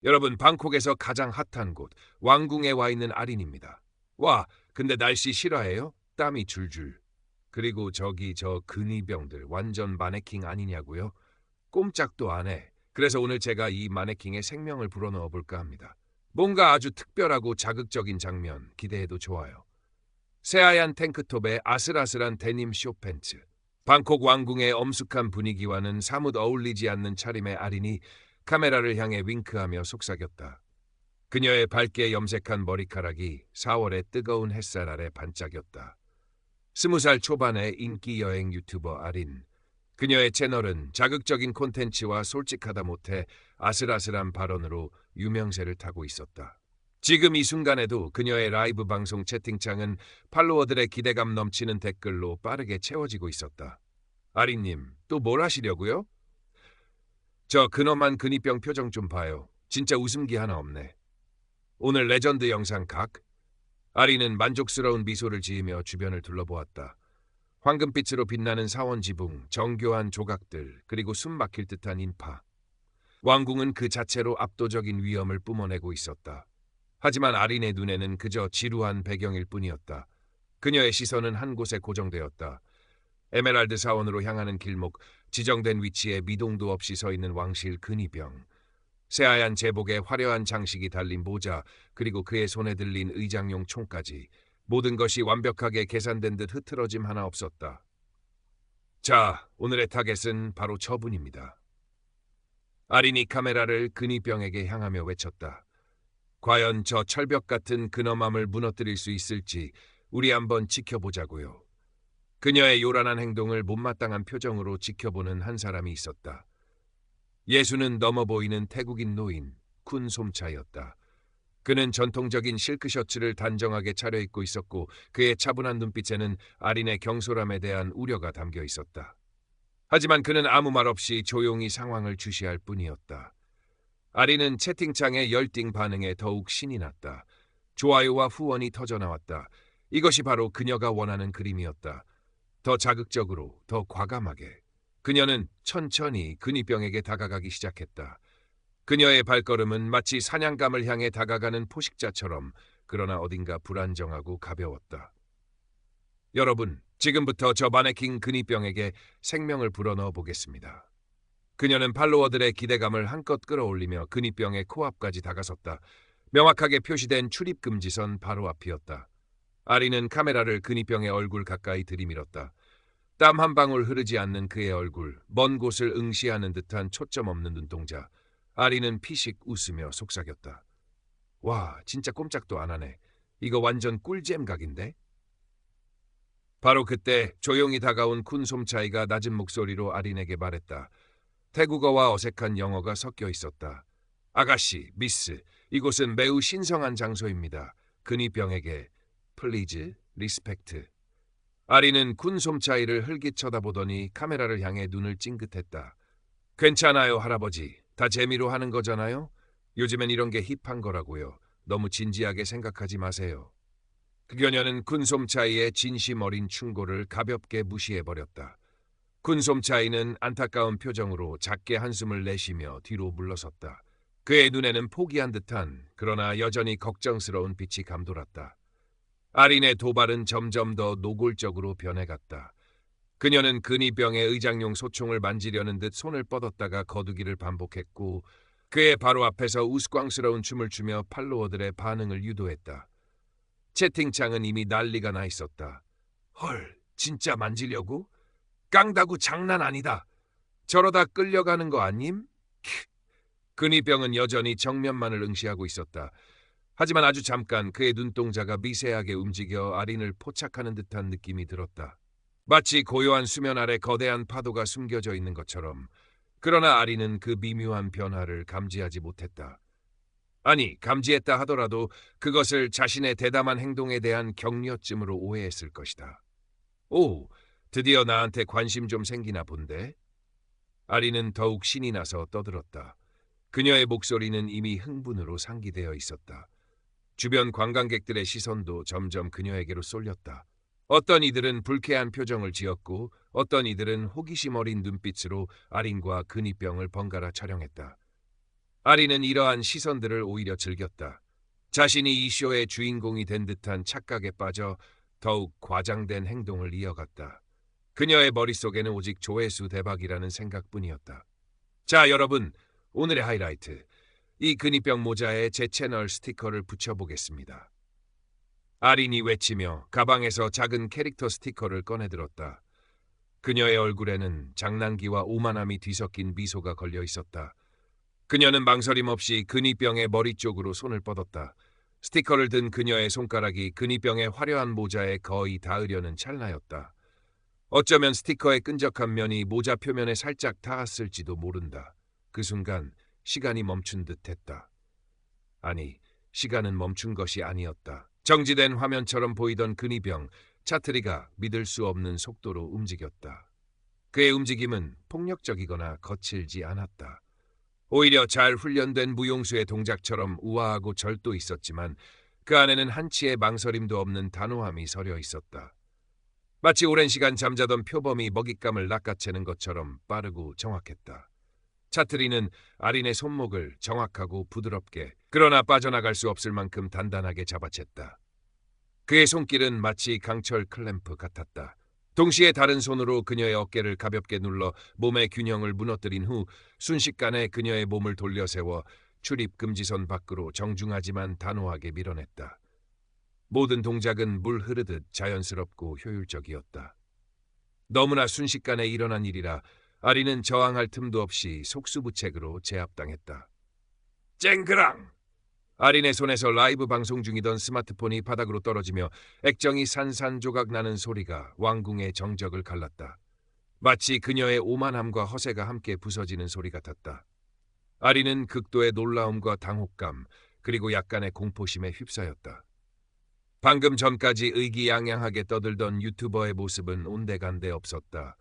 여러분, 방콕에서 가장 핫한 곳 왕궁에 와 있는 아린입니다. 와, 근데 날씨 실화예요? 땀이 줄줄. 그리고 저기 저 근위병들 완전 마네킹 아니냐고요? 꼼짝도 안 해. 그래서 오늘 제가 이 마네킹에 생명을 불어넣어 볼까 합니다. 뭔가 아주 특별하고 자극적인 장면 기대해도 좋아요. 새하얀 탱크톱에 아슬아슬한 데님 쇼팬츠. 방콕 왕궁의 엄숙한 분위기와는 사뭇 어울리지 않는 차림의 아린이 카메라를 향해 윙크하며 속삭였다. 그녀의 밝게 염색한 머리카락이 4월의 뜨거운 햇살 아래 반짝였다. 20살 초반의 인기 여행 유튜버 아린. 그녀의 채널은 자극적인 콘텐츠와 솔직하다 못해 아슬아슬한 발언으로 유명세를 타고 있었다. 지금 이 순간에도 그녀의 라이브 방송 채팅창은 팔로워들의 기대감 넘치는 댓글로 빠르게 채워지고 있었다. 아린님, 또 뭘 하시려고요? 저 근엄한 근위병 표정 좀 봐요. 진짜 웃음기 하나 없네. 오늘 레전드 영상 각. 아린은 만족스러운 미소를 지으며 주변을 둘러보았다. 황금빛으로 빛나는 사원 지붕, 정교한 조각들, 그리고 숨 막힐 듯한 인파. 왕궁은 그 자체로 압도적인 위엄을 뿜어내고 있었다. 하지만 아린의 눈에는 그저 지루한 배경일 뿐이었다. 그녀의 시선은 한 곳에 고정되었다. 에메랄드 사원으로 향하는 길목, 지정된 위치에 미동도 없이 서 있는 왕실 근위병. 새하얀 제복에 화려한 장식이 달린 모자, 그리고 그의 손에 들린 의장용 총까지. 모든 것이 완벽하게 계산된 듯 흐트러짐 하나 없었다. 자, 오늘의 타겟은 바로 저분입니다. 아린이 카메라를 근위병에게 향하며 외쳤다. 과연 저 철벽 같은 근엄함을 무너뜨릴 수 있을지 우리 한번 지켜보자고요. 그녀의 요란한 행동을 못마땅한 표정으로 지켜보는 한 사람이 있었다. 예수는 넘어 보이는 태국인 노인 쿤 솜차였다. 그는 전통적인 실크 셔츠를 단정하게 차려입고 있었고 그의 차분한 눈빛에는 아린의 경솔함에 대한 우려가 담겨 있었다. 하지만 그는 아무 말 없이 조용히 상황을 주시할 뿐이었다. 아린은 채팅창의 열띤 반응에 더욱 신이 났다. 좋아요와 후원이 터져나왔다. 이것이 바로 그녀가 원하는 그림이었다. 더 자극적으로, 더 과감하게. 그녀는 천천히 근위병에게 다가가기 시작했다. 그녀의 발걸음은 마치 사냥감을 향해 다가가는 포식자처럼, 그러나 어딘가 불안정하고 가벼웠다. 여러분, 지금부터 저 마네킹 근위병에게 생명을 불어넣어 보겠습니다. 그녀는 팔로워들의 기대감을 한껏 끌어올리며 근위병의 코앞까지 다가섰다. 명확하게 표시된 출입금지선 바로 앞이었다. 아리는 카메라를 근위병의 얼굴 가까이 들이밀었다. 땀 한 방울 흐르지 않는 그의 얼굴, 먼 곳을 응시하는 듯한 초점 없는 눈동자. 아리는 피식 웃으며 속삭였다. 와, 진짜 꼼짝도 안 하네. 이거 완전 꿀잼 각인데? 바로 그때 조용히 다가온 쿤 솜차이가 낮은 목소리로 아린에게 말했다. 태국어와 어색한 영어가 섞여 있었다. 아가씨, 미스, 이곳은 매우 신성한 장소입니다. 근위병에게 플리즈, 리스펙트. 아리는 쿤 솜차이를 흘깃 쳐다보더니 카메라를 향해 눈을 찡긋했다. 괜찮아요, 할아버지. 다 재미로 하는 거잖아요? 요즘엔 이런 게 힙한 거라고요. 너무 진지하게 생각하지 마세요. 그녀는 쿤 솜차이의 진심 어린 충고를 가볍게 무시해버렸다. 쿤 솜차이는 안타까운 표정으로 작게 한숨을 내쉬며 뒤로 물러섰다. 그의 눈에는 포기한 듯한 그러나 여전히 걱정스러운 빛이 감돌았다. 아린의 도발은 점점 더 노골적으로 변해갔다. 그녀는 근위병의 의장용 소총을 만지려는 듯 손을 뻗었다가 거두기를 반복했고 그의 바로 앞에서 우스꽝스러운 춤을 추며 팔로워들의 반응을 유도했다. 채팅창은 이미 난리가 나 있었다. 헐, 진짜 만지려고? 깡다구 장난 아니다. 저러다 끌려가는 거 아님? 근위병은 여전히 정면만을 응시하고 있었다. 하지만 아주 잠깐 그의 눈동자가 미세하게 움직여 아린을 포착하는 듯한 느낌이 들었다. 마치 고요한 수면 아래 거대한 파도가 숨겨져 있는 것처럼. 그러나 아린은 그 미묘한 변화를 감지하지 못했다. 아니, 감지했다 하더라도 그것을 자신의 대담한 행동에 대한 격려쯤으로 오해했을 것이다. 오, 드디어 나한테 관심 좀 생기나 본데? 아린은 더욱 신이 나서 떠들었다. 그녀의 목소리는 이미 흥분으로 상기되어 있었다. 주변 관광객들의 시선도 점점 그녀에게로 쏠렸다. 어떤 이들은 불쾌한 표정을 지었고 어떤 이들은 호기심 어린 눈빛으로 아린과 근위병을 번갈아 촬영했다. 아린은 이러한 시선들을 오히려 즐겼다. 자신이 이 쇼의 주인공이 된 듯한 착각에 빠져 더욱 과장된 행동을 이어갔다. 그녀의 머릿속에는 오직 조회수 대박이라는 생각뿐이었다. 자, 여러분, 오늘의 하이라이트. 이 근위병 모자에 제 채널 스티커를 붙여보겠습니다. 아린이 외치며 가방에서 작은 캐릭터 스티커를 꺼내들었다. 그녀의 얼굴에는 장난기와 오만함이 뒤섞인 미소가 걸려 있었다. 그녀는 망설임 없이 근위병의 머리 쪽으로 손을 뻗었다. 스티커를 든 그녀의 손가락이 근위병의 화려한 모자에 거의 닿으려는 찰나였다. 어쩌면 스티커의 끈적한 면이 모자 표면에 살짝 닿았을지도 모른다. 그 순간 시간이 멈춘 듯했다. 아니, 시간은 멈춘 것이 아니었다. 정지된 화면처럼 보이던 근위병, 차트리가 믿을 수 없는 속도로 움직였다. 그의 움직임은 폭력적이거나 거칠지 않았다. 오히려 잘 훈련된 무용수의 동작처럼 우아하고 절도 있었지만 그 안에는 한치의 망설임도 없는 단호함이 서려 있었다. 마치 오랜 시간 잠자던 표범이 먹잇감을 낚아채는 것처럼 빠르고 정확했다. 차트리는 아린의 손목을 정확하고 부드럽게, 그러나 빠져나갈 수 없을 만큼 단단하게 잡아챘다. 그의 손길은 마치 강철 클램프 같았다. 동시에 다른 손으로 그녀의 어깨를 가볍게 눌러 몸의 균형을 무너뜨린 후 순식간에 그녀의 몸을 돌려 세워 출입 금지선 밖으로 정중하지만 단호하게 밀어냈다. 모든 동작은 물 흐르듯 자연스럽고 효율적이었다. 너무나 순식간에 일어난 일이라 아린은 저항할 틈도 없이 속수무책으로 제압당했다. 쨍그랑! 아린의 손에서 라이브 방송 중이던 스마트폰이 바닥으로 떨어지며 액정이 산산조각 나는 소리가 왕궁의 정적을 갈랐다. 마치 그녀의 오만함과 허세가 함께 부서지는 소리 같았다. 아린은 극도의 놀라움과 당혹감, 그리고 약간의 공포심에 휩싸였다. 방금 전까지 의기양양하게 떠들던 유튜버의 모습은 온데간데 없었다.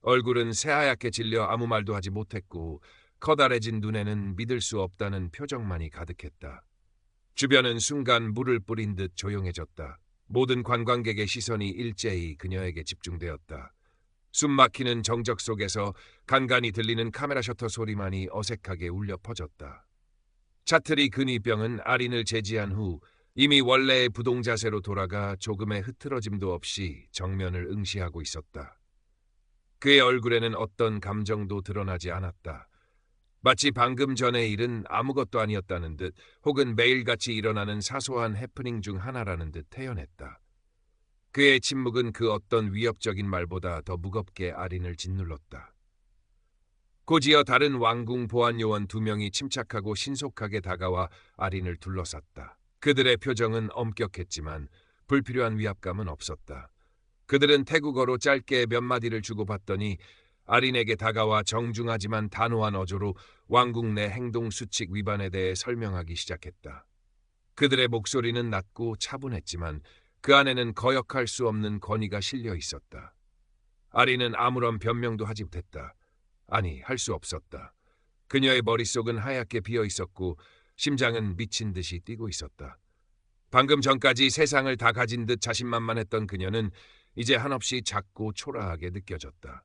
얼굴은 새하얗게 질려 아무 말도 하지 못했고 커다래진 눈에는 믿을 수 없다는 표정만이 가득했다. 주변은 순간 물을 뿌린 듯 조용해졌다. 모든 관광객의 시선이 일제히 그녀에게 집중되었다. 숨막히는 정적 속에서 간간이 들리는 카메라 셔터 소리만이 어색하게 울려 퍼졌다. 차트리 근위병은 아린을 제지한 후 이미 원래의 부동 자세로 돌아가 조금의 흐트러짐도 없이 정면을 응시하고 있었다. 그의 얼굴에는 어떤 감정도 드러나지 않았다. 마치 방금 전의 일은 아무것도 아니었다는 듯 혹은 매일같이 일어나는 사소한 해프닝 중 하나라는 듯 태연했다. 그의 침묵은 그 어떤 위협적인 말보다 더 무겁게 아린을 짓눌렀다. 곧이어 다른 왕궁 보안 요원 2명이 침착하고 신속하게 다가와 아린을 둘러쌌다. 그들의 표정은 엄격했지만 불필요한 위압감은 없었다. 그들은 태국어로 짧게 몇 마디를 주고받더니 아린에게 다가와 정중하지만 단호한 어조로 왕궁 내 행동 수칙 위반에 대해 설명하기 시작했다. 그들의 목소리는 낮고 차분했지만 그 안에는 거역할 수 없는 권위가 실려 있었다. 아린은 아무런 변명도 하지 못했다. 아니, 할 수 없었다. 그녀의 머릿속은 하얗게 비어 있었고 심장은 미친 듯이 뛰고 있었다. 방금 전까지 세상을 다 가진 듯 자신만만했던 그녀는 이제 한없이 작고 초라하게 느껴졌다.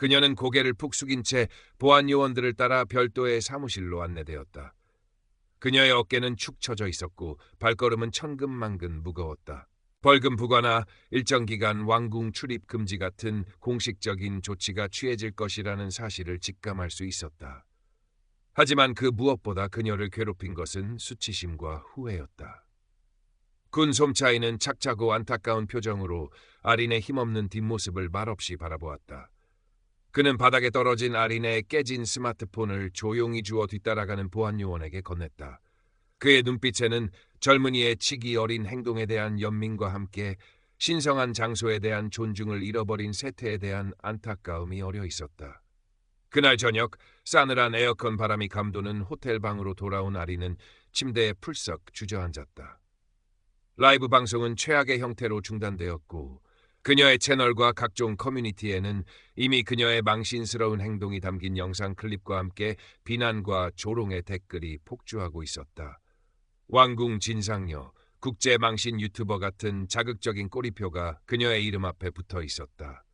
그녀는 고개를 푹 숙인 채 보안 요원들을 따라 별도의 사무실로 안내되었다. 그녀의 어깨는 축 처져 있었고 발걸음은 천근만근 무거웠다. 벌금 부과나 일정 기간 왕궁 출입 금지 같은 공식적인 조치가 취해질 것이라는 사실을 직감할 수 있었다. 하지만 그 무엇보다 그녀를 괴롭힌 것은 수치심과 후회였다. 군 솜차이는 착자고 안타까운 표정으로 아린의 힘없는 뒷모습을 말없이 바라보았다. 그는 바닥에 떨어진 아린의 깨진 스마트폰을 조용히 주워 뒤따라가는 보안 요원에게 건넸다. 그의 눈빛에는 젊은이의 치기 어린 행동에 대한 연민과 함께 신성한 장소에 대한 존중을 잃어버린 세태에 대한 안타까움이 어려 있었다. 그날 저녁 싸늘한 에어컨 바람이 감도는 호텔 방으로 돌아온 아린은 침대에 풀썩 주저앉았다. 라이브 방송은 최악의 형태로 중단되었고 그녀의 채널과 각종 커뮤니티에는 이미 그녀의 망신스러운 행동이 담긴 영상 클립과 함께 비난과 조롱의 댓글이 폭주하고 있었다. 왕궁 진상녀, 국제 망신 유튜버 같은 자극적인 꼬리표가 그녀의 이름 앞에 붙어 있었다.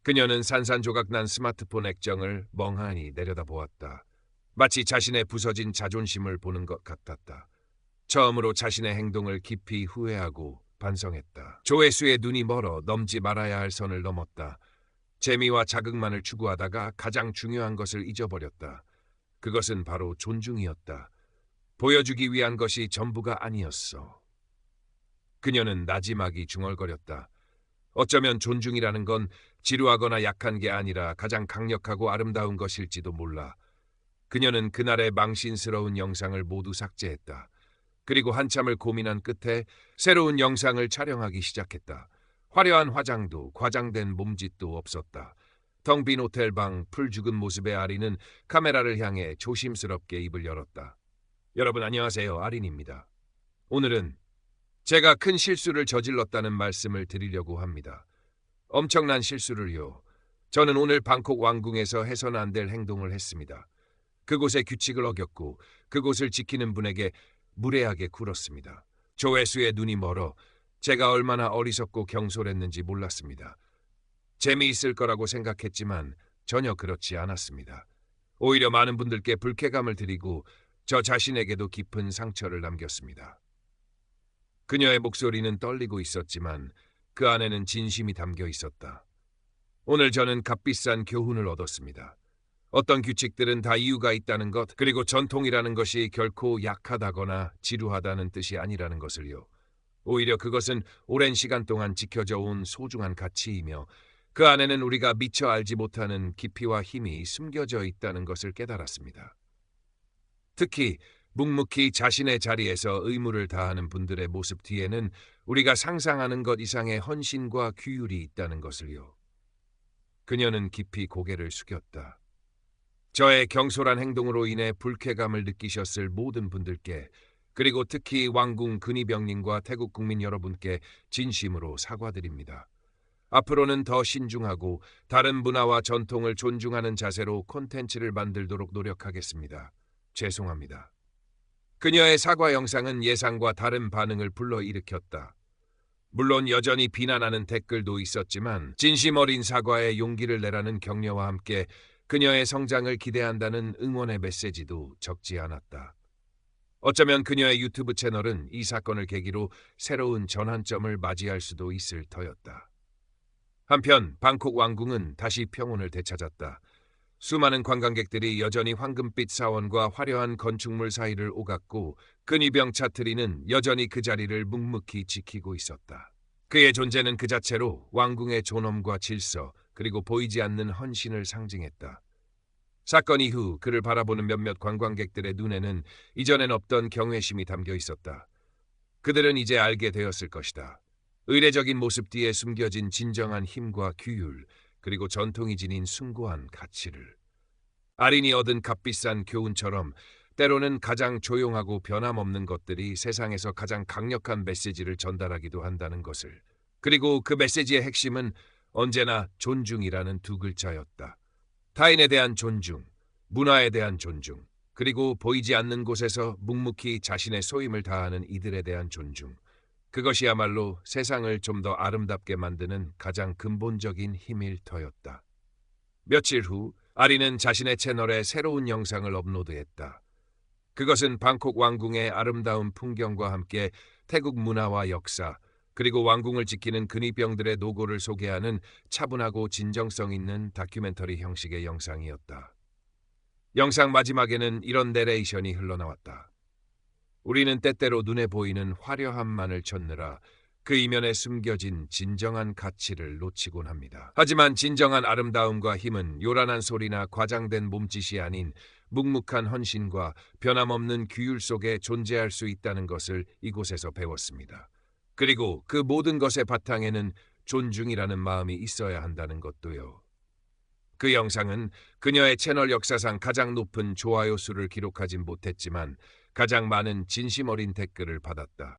그녀는 산산조각 난 스마트폰 액정을 멍하니 내려다보았다. 마치 자신의 부서진 자존심을 보는 것 같았다. 처음으로 자신의 행동을 깊이 후회하고 반성했다. 조회수의 눈이 멀어 넘지 말아야 할 선을 넘었다. 재미와 자극만을 추구하다가 가장 중요한 것을 잊어버렸다. 그것은 바로 존중이었다. 보여주기 위한 것이 전부가 아니었어. 그녀는 나지막이 중얼거렸다. 어쩌면 존중이라는 건 지루하거나 약한 게 아니라 가장 강력하고 아름다운 것일지도 몰라. 그녀는 그날의 망신스러운 영상을 모두 삭제했다. 그리고 한참을 고민한 끝에 새로운 영상을 촬영하기 시작했다. 화려한 화장도 과장된 몸짓도 없었다. 텅 빈 호텔방 풀죽은 모습의 아린은 카메라를 향해 조심스럽게 입을 열었다. 여러분 안녕하세요. 아린입니다. 오늘은 제가 큰 실수를 저질렀다는 말씀을 드리려고 합니다. 엄청난 실수를요. 저는 오늘 방콕 왕궁에서 해서는 안 될 행동을 했습니다. 그곳의 규칙을 어겼고 그곳을 지키는 분에게 무례하게 굴었습니다. 조회수의 눈이 멀어 제가 얼마나 어리석고 경솔했는지 몰랐습니다. 재미있을 거라고 생각했지만 전혀 그렇지 않았습니다. 오히려 많은 분들께 불쾌감을 드리고 저 자신에게도 깊은 상처를 남겼습니다. 그녀의 목소리는 떨리고 있었지만 그 안에는 진심이 담겨 있었다. 오늘 저는 값비싼 교훈을 얻었습니다. 어떤 규칙들은 다 이유가 있다는 것, 그리고 전통이라는 것이 결코 약하다거나 지루하다는 뜻이 아니라는 것을요. 오히려 그것은 오랜 시간 동안 지켜져 온 소중한 가치이며 그 안에는 우리가 미처 알지 못하는 깊이와 힘이 숨겨져 있다는 것을 깨달았습니다. 특히 묵묵히 자신의 자리에서 의무를 다하는 분들의 모습 뒤에는 우리가 상상하는 것 이상의 헌신과 규율이 있다는 것을요. 그녀는 깊이 고개를 숙였다. 저의 경솔한 행동으로 인해 불쾌감을 느끼셨을 모든 분들께, 그리고 특히 왕궁 근위병님과 태국 국민 여러분께 진심으로 사과드립니다. 앞으로는 더 신중하고 다른 문화와 전통을 존중하는 자세로 콘텐츠를 만들도록 노력하겠습니다. 죄송합니다. 그녀의 사과 영상은 예상과 다른 반응을 불러일으켰다. 물론 여전히 비난하는 댓글도 있었지만 진심 어린 사과에 용기를 내라는 격려와 함께 그녀의 성장을 기대한다는 응원의 메시지도 적지 않았다. 어쩌면 그녀의 유튜브 채널은 이 사건을 계기로 새로운 전환점을 맞이할 수도 있을 터였다. 한편 방콕 왕궁은 다시 평온을 되찾았다. 수많은 관광객들이 여전히 황금빛 사원과 화려한 건축물 사이를 오갔고 근위병 차트리는 여전히 그 자리를 묵묵히 지키고 있었다. 그의 존재는 그 자체로 왕궁의 존엄과 질서, 그리고 보이지 않는 헌신을 상징했다. 사건 이후 그를 바라보는 몇몇 관광객들의 눈에는 이전엔 없던 경외심이 담겨 있었다. 그들은 이제 알게 되었을 것이다. 의례적인 모습 뒤에 숨겨진 진정한 힘과 규율, 그리고 전통이 지닌 숭고한 가치를. 아린이 얻은 값비싼 교훈처럼 때로는 가장 조용하고 변함없는 것들이 세상에서 가장 강력한 메시지를 전달하기도 한다는 것을. 그리고 그 메시지의 핵심은 언제나 존중이라는 두 글자였다. 타인에 대한 존중, 문화에 대한 존중, 그리고 보이지 않는 곳에서 묵묵히 자신의 소임을 다하는 이들에 대한 존중. 그것이야말로 세상을 좀 더 아름답게 만드는 가장 근본적인 힘일 터였다. 며칠 후 아린은 자신의 채널에 새로운 영상을 업로드했다. 그것은 방콕 왕궁의 아름다운 풍경과 함께 태국 문화와 역사, 그리고 왕궁을 지키는 근위병들의 노고를 소개하는 차분하고 진정성 있는 다큐멘터리 형식의 영상이었다. 영상 마지막에는 이런 내레이션이 흘러나왔다. 우리는 때때로 눈에 보이는 화려함만을 찾느라 그 이면에 숨겨진 진정한 가치를 놓치곤 합니다. 하지만 진정한 아름다움과 힘은 요란한 소리나 과장된 몸짓이 아닌 묵묵한 헌신과 변함없는 규율 속에 존재할 수 있다는 것을 이곳에서 배웠습니다. 그리고 그 모든 것의 바탕에는 존중이라는 마음이 있어야 한다는 것도요. 그 영상은 그녀의 채널 역사상 가장 높은 좋아요 수를 기록하진 못했지만 가장 많은 진심 어린 댓글을 받았다.